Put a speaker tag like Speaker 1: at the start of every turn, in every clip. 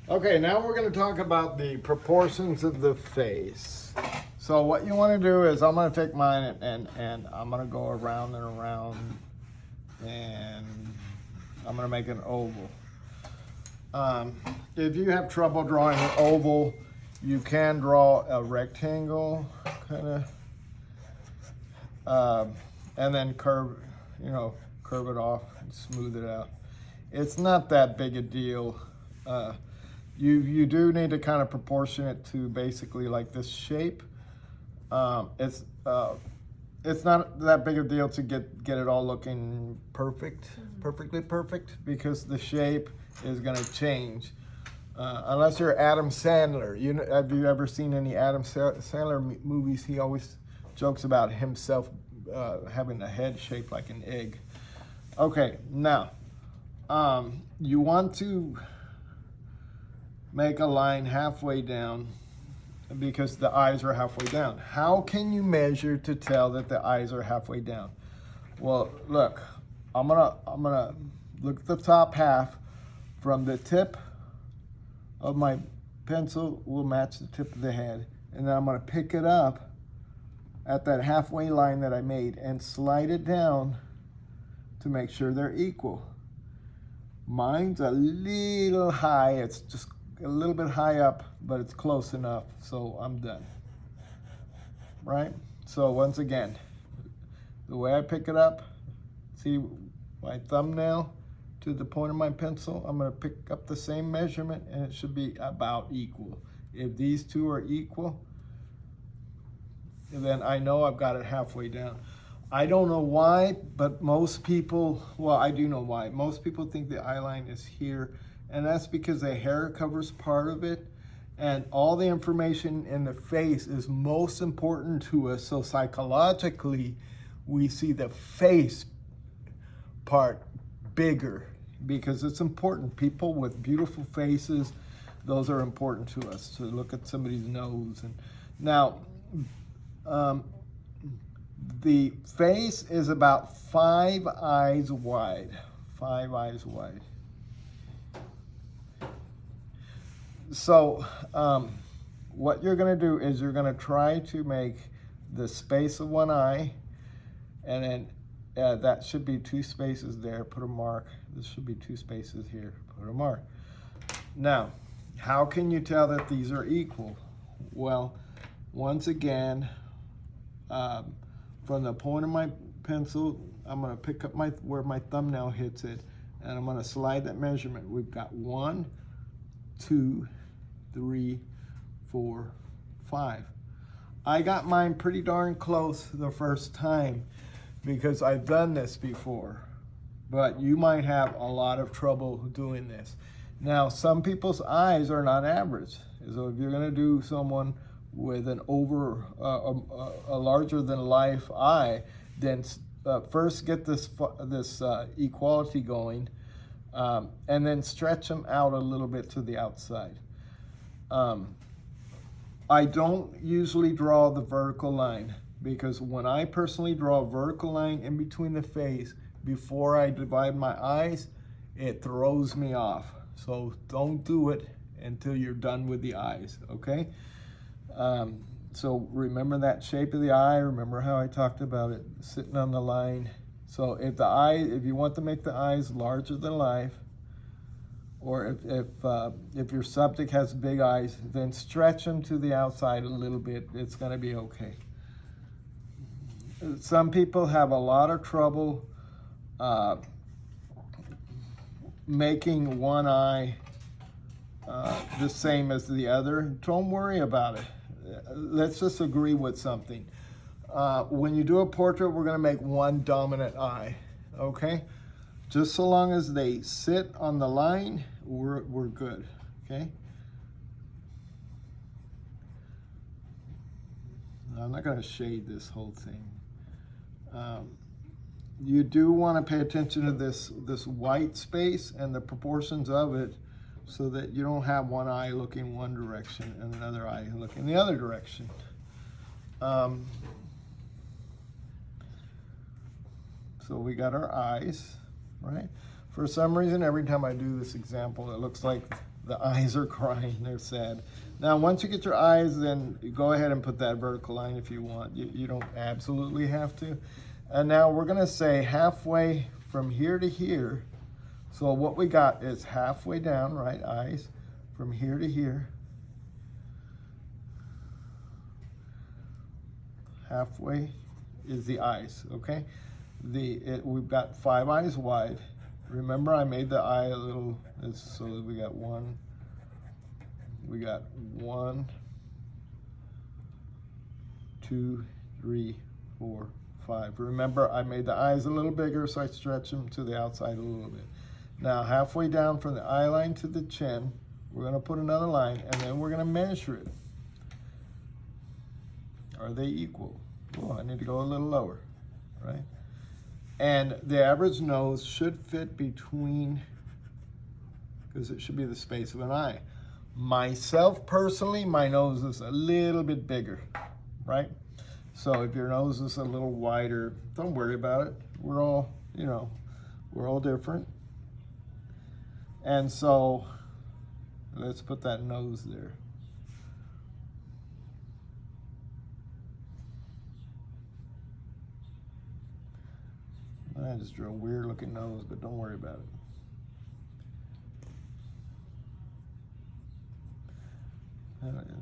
Speaker 1: Okay, now we're going to talk about the proportions of the face. So what you want to do is I'm going to take mine and I'm going to go around and around, and I'm going to make an oval. If you have trouble drawing an oval, you can draw a rectangle, kind of, and then curve it off and smooth it out. It's not that big a deal. You do need to kind of proportion it to basically like this shape. It's not that big a deal to get it all looking perfectly perfect, because the shape is going to change. Unless you're Adam Sandler. Have you ever seen any Adam Sandler movies? He always jokes about himself having a head shaped like an egg. Okay, now you want to make a line halfway down because the eyes are halfway down. How can you measure to tell that the eyes are halfway down? Well, look, I'm gonna look at the top half. From the tip of my pencil will match the tip of the head, and then I'm gonna pick it up at that halfway line that I made and slide it down to make sure they're equal. Mine's a little high, it's just a little bit high up, but it's close enough, so I'm done. Right? So once again, the way I pick it up, see my thumbnail to the point of my pencil, I'm going to pick up the same measurement and it should be about equal. If these two are equal, then I know I've got it halfway down. I don't know why, but most people, well, I do know why. Most people think the eye line is here, and that's because the hair covers part of it, and all the information in the face is most important to us. So psychologically, we see the face part bigger because it's important. People with beautiful faces, those are important to us, to look at somebody's nose. And now, the face is about 5 eyes wide. 5 eyes wide. So what you're going to do is you're going to try to make the space of one eye, and then that should be 2 spaces there. Put a mark. This should be 2 spaces here. Put a mark. Now, how can you tell that these are equal? Well, once again, from the point of my pencil, I'm going to pick up where my thumbnail hits it, and I'm going to slide that measurement. We've got 1, 2, 3, 4, 5. I got mine pretty darn close the first time because I've done this before, but you might have a lot of trouble doing this. Now, some people's eyes are not average. So if you're going to do someone with an a larger than life eye, then first get this equality going, and then stretch them out a little bit to the outside. I don't usually draw the vertical line, because when I personally draw a vertical line in between the face before I divide my eyes, it throws me off. So don't do it until you're done with the eyes, okay? So remember that shape of the eye. Remember how I talked about it sitting on the line. So if you want to make the eyes larger than life, or if your subject has big eyes, then stretch them to the outside a little bit. It's going to be okay. Some people have a lot of trouble making one eye the same as the other. Don't worry about it. Let's just agree with something. When you do a portrait, we're going to make one dominant eye, okay? Just so long as they sit on the line, we're good, okay? I'm not going to shade this whole thing. You do want to pay attention to this white space and the proportions of it, so that you don't have one eye looking one direction and another eye looking the other direction. So we got our eyes, right? For some reason, every time I do this example, it looks like The eyes are crying, they're sad. Now, once you get your eyes, then go ahead and put that vertical line if you want. You don't absolutely have to. And now we're gonna say halfway from here to here. So what we got is halfway down, right, eyes, from here to here. Halfway is the eyes, okay? We've got 5 eyes wide. Remember, I made the eye a little, so we got one, 2, 3, 4, 5. Remember, I made the eyes a little bigger, so I stretch them to the outside a little bit. Now, halfway down from the eye line to the chin, we're gonna put another line, and then we're gonna measure it. Are they equal? Oh, I need to go a little lower, right? And the average nose should fit between, because it should be the space of an eye. Myself, personally, my nose is a little bit bigger, right? So if your nose is a little wider, don't worry about it. We're all, you know, we're all different. And so let's put that nose there. I just drew a weird looking nose, but don't worry about it.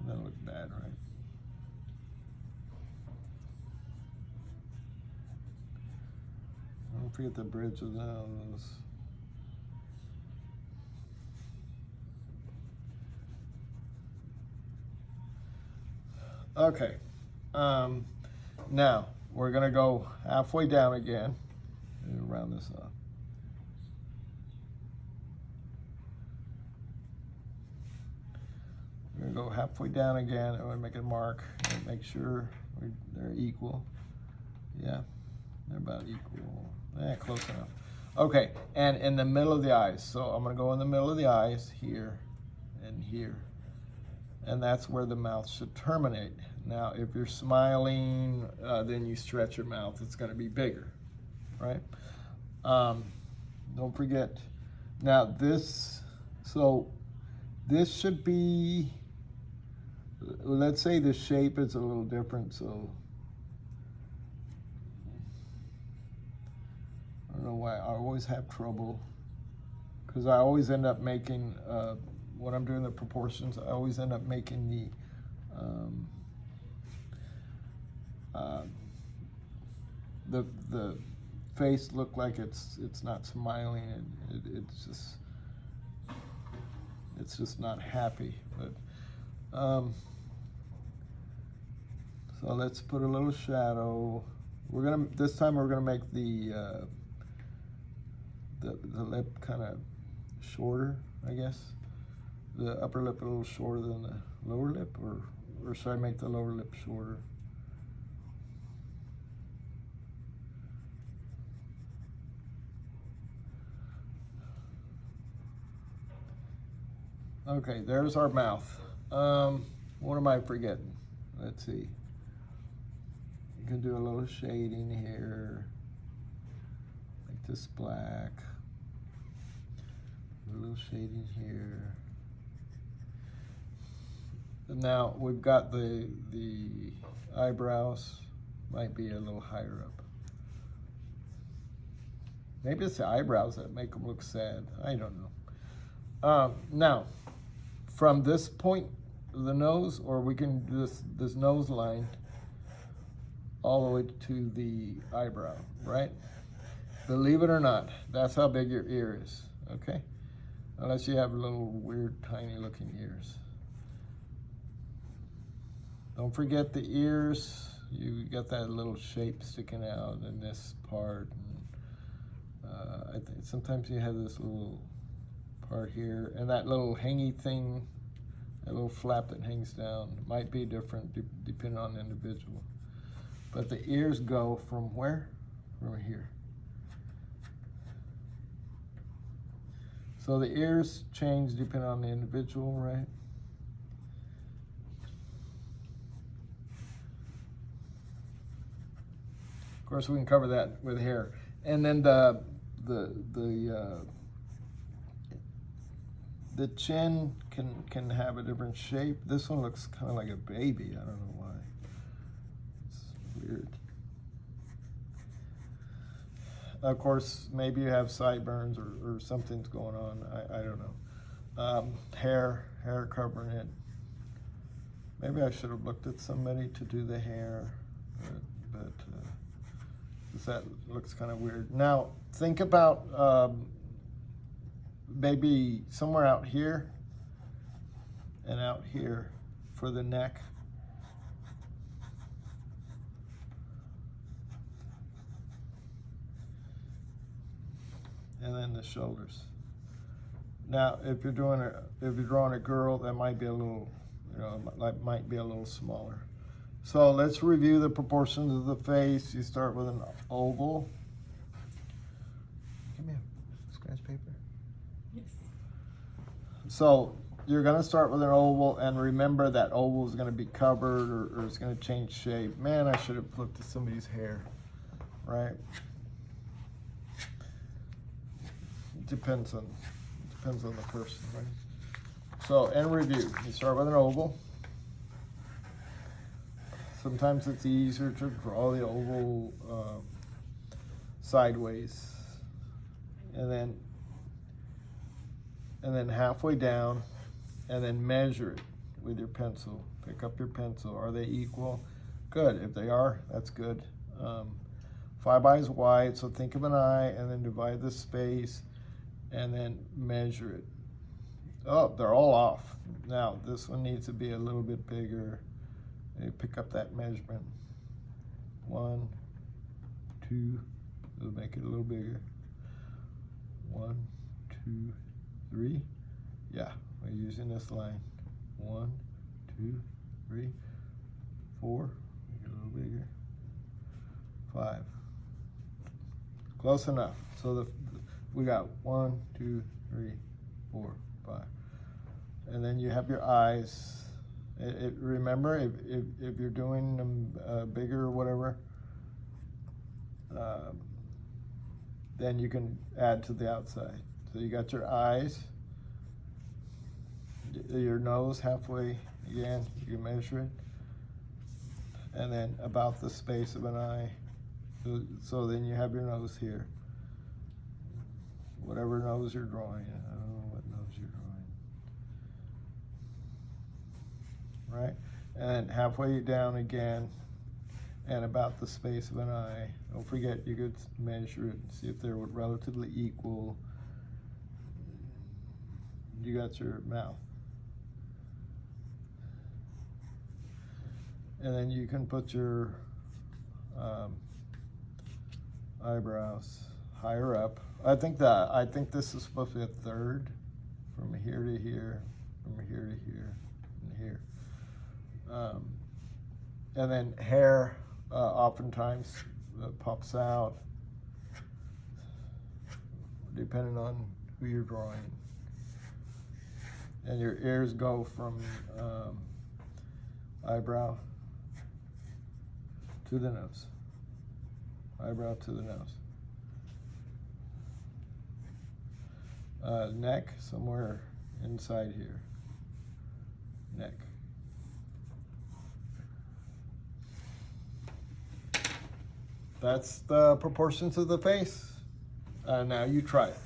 Speaker 1: That'll look bad, right? Don't forget the bridge of the nose. Okay. Now we're gonna go halfway down again. Round this up. We're gonna go halfway down again. I'm gonna make a mark and make sure they're equal. Yeah, they're about equal. Yeah, close enough. Okay, and in the middle of the eyes. So I'm gonna go in the middle of the eyes here and here. And that's where the mouth should terminate. Now, if you're smiling, then you stretch your mouth. It's gonna be bigger, right? Don't forget, now this should be, let's say the shape is a little different, so I don't know why I always have trouble, because I always end up making, when I'm doing the proportions, I always end up making the face look like it's not smiling, and it's just not happy. But so let's put a little shadow. This time we're gonna make the lip kind of shorter, I guess. The upper lip a little shorter than the lower lip, or should I make the lower lip shorter? Okay, there's our mouth. What am I forgetting? Let's see. You can do a little shading here. Make this black. A little shading here. And now we've got the eyebrows. Might be a little higher up. Maybe it's the eyebrows that make them look sad. I don't know. Now, from this point of the nose, or we can do this nose line all the way to the eyebrow, right? Believe it or not, that's how big your ear is, okay? Unless you have little weird, tiny looking ears. Don't forget the ears. You got that little shape sticking out in this part. And, I think sometimes you have this little part here, and that little hangy thing, that little flap that hangs down, might be different depending on the individual. But the ears go from where? From here. So the ears change depending on the individual, right? Of course, we can cover that with hair. the chin can have a different shape. This one looks kind of like a baby. I don't know why. It's weird. Of course, maybe you have sideburns or something's going on. I don't know. Hair covering it. Maybe I should have looked at somebody to do the hair, but that looks kind of weird. Now, think about maybe somewhere out here and out here for the neck. And then the shoulders. Now, if you're drawing a girl, that might be a little, might be a little smaller. So let's review the proportions of the face. You start with an oval. Give me a scratch paper.
Speaker 2: Yes.
Speaker 1: So you're going to start with an oval, and remember that oval is going to be covered or it's going to change shape. Man, I should have looked at somebody's hair, right? Depends on the person, right? So, in review, you start with an oval. Sometimes it's easier to draw the oval sideways, and then halfway down, and then measure it with your pencil. Pick up your pencil. Are they equal? Good. If they are, that's good. 5 eyes wide, so think of an eye, and then divide the space. And then measure it. Oh, they're all off. Now, this one needs to be a little bit bigger. You pick up that measurement. 1, 2, we'll make it a little bigger. 1, 2, 3. Yeah, we're using this line. 1, 2, 3, 4. Make it a little bigger. 5. Close enough. So we got 1, 2, 3, 4, 5. And then you have your eyes. Remember, if you're doing them bigger or whatever, then you can add to the outside. So you got your eyes, your nose halfway, again, you can measure it. And then about the space of an eye. So then you have your nose here. Whatever nose you're drawing. I don't know what nose you're drawing. Right? And halfway down again, and about the space of an eye. Don't forget, you could measure it and see if they're relatively equal. You got your mouth. And then you can put your eyebrows higher up. I think this is supposed to be a third, from here to here, from here to here, and here. And then hair oftentimes pops out, depending on who you're drawing. And your ears go from eyebrow to the nose. Eyebrow to the nose. Neck, somewhere inside here. Neck. That's the proportions of the face. Now you try it.